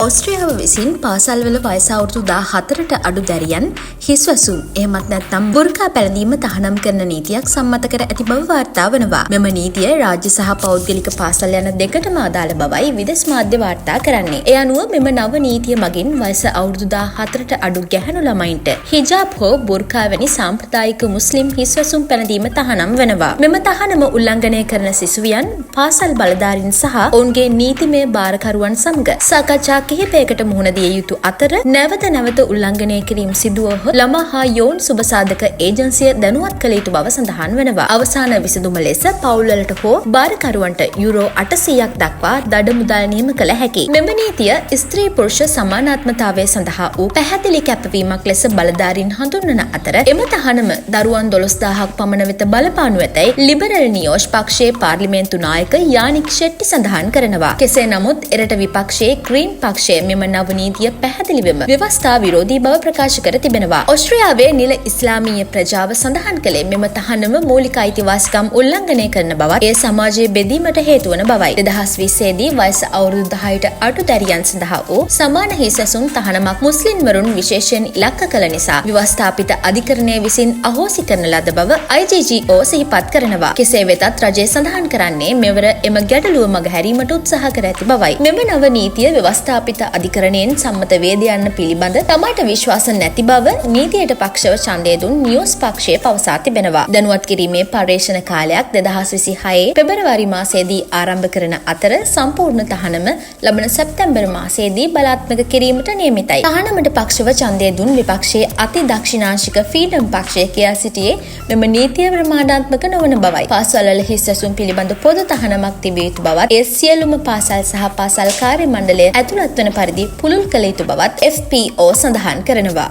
ඕස්ට්‍රියාව විසින් පාසල්වල වයස අවුරුදු 14ට අඩු දැරියන් හිස්වසුම් එහෙමත් නැත්නම් බුර්කා පැළඳීම තහනම් කරන නීතියක් සම්මත කර ඇති බව වාර්තා වනවා. මෙම නීතිය රාජ්‍ය සහ පෞද්ගලික පාසල් යන දෙකටම අදාළ බවයි විදෙස් මාධ්‍ය වාර්තා කරන්නේ. ඒ අනුව මෙම නව නීතිය මගින් වයස අවුරුදු 14ට අඩු ගැහැණු ළමයින්ට හිජාබ් හෝ බුර්කා වැනි සාම්ප්‍රදායික මුස්ලිම් හිස්වසුම් පැළඳීම තහනම් වෙනවා. මෙම තහනම උල්ලංඝනය කරන සිසුවියන් පාසල් බලධාරීන් සහ ඔවුන්ගේ නීතිමය භාරකරුවන් සමග සාකච්ඡා කිහිපයකට මුහුණ දිය යුතු අතර නැවත උල්ලංඝනය කිරීම සිදුවහොත් ළමා හා යෝන් සුබසාධක ඒජන්සිය දැනුවත් කළ යුතු බව සඳහන් වෙනවා. අවසාන විසඳුම ලෙස පවුල්වලට හෝ භාරකරුවන්ට යුරෝ 800ක් දක්වා දඩ මුදල් නියම කළ හැකියි. මෙම නීතිය ස්ත්‍රී පුරුෂ සමානාත්මතාවය සඳහා වූ පැහැදිලි කැපවීමක් ලෙස බලධාරීන් හඳුන්වන අතර එම තහනම දරුවන් 12000ක් පමණ වෙත බලපානු ඇතැයි ලිබරල් නියෝජ් පක්ෂයේ පාර්ලිමේන්තු නායක යානික් ෂෙට්ටි සඳහන් කරනවා. කෙසේ නමුත් එරට විපක්ෂයේ ග්‍රීන් පක්ෂය මෙම නව නීතිය පැහැදිලිවම ව්‍යවස්ථා විරෝධී බව ප්‍රකාශ කර තිබෙනවා. ඕස්ට්‍රියාවේ නිල ඉස්ලාමීය ප්‍රජාව සඳහන් කළේ මෙම තහනම මූලික අයිතිවාසිකම් උල්ලංඝනය කරන බවත් එය සමාජයේ බෙදීමට හේතු වන බවයි. 2020 දී වයස අවුරුදු 10ට අඩු දැරියන් සඳහා වූ සමාන හිසසුම් තහනමක් මුස්ලිම්වරුන් විශේෂයෙන් ඉලක්ක කළ නිසා ව්‍යවස්ථාපිත අධිකරණය විසින් අහෝසි කරන ලද බව IGGO සිහිපත් කරනවා. කෙසේ වෙතත් රජය සඳහන් කරන්නේ මෙවර එම ගැටලුව මගහැරීමට උත්සාහ කර ඇති බවයි. මෙම නව නීතිය ව්‍යවස්ථාපිත අධිකරණයෙන් සම්මත වේද යන්න පිළිබඳ තමාට විශ්වාස නැති බව නීතියට පක්ෂව ඡන්දය දුන් නියෝස් පක්ෂය පවසා තිබෙනවා. දැනුවත් කිරීමේ පර්යේෂණ කාලයක් 2026 පෙබරවාරි මාසයේදී ආරම්භ කරන අතර සම්පූර්ණ තහනම ලබන සැප්තැම්බර් මාසයේදී බලාත්මක කිරීමට නියමිතයි. තහනමට පක්ෂව ඡන්දය දුන් විපක්ෂයේ අති දක්ෂිණාංශික ෆ්‍රීඩම් පක්ෂය කියා සිටියේ මෙම නීතිය ප්‍රමාණාත්මක නොවන බවයි. පාසල්වල හිස්වසුම් පිළිබඳ පොදු තහනමක් තිබිය යුතු බවත් ඒ සියලුම පාසල් සහ පාසල් කාර්ය මණ්ඩලය ඇතුළත් වන පරිදි පුළුල් කළ යුතු බවත් FPO සඳහන් කරනවා.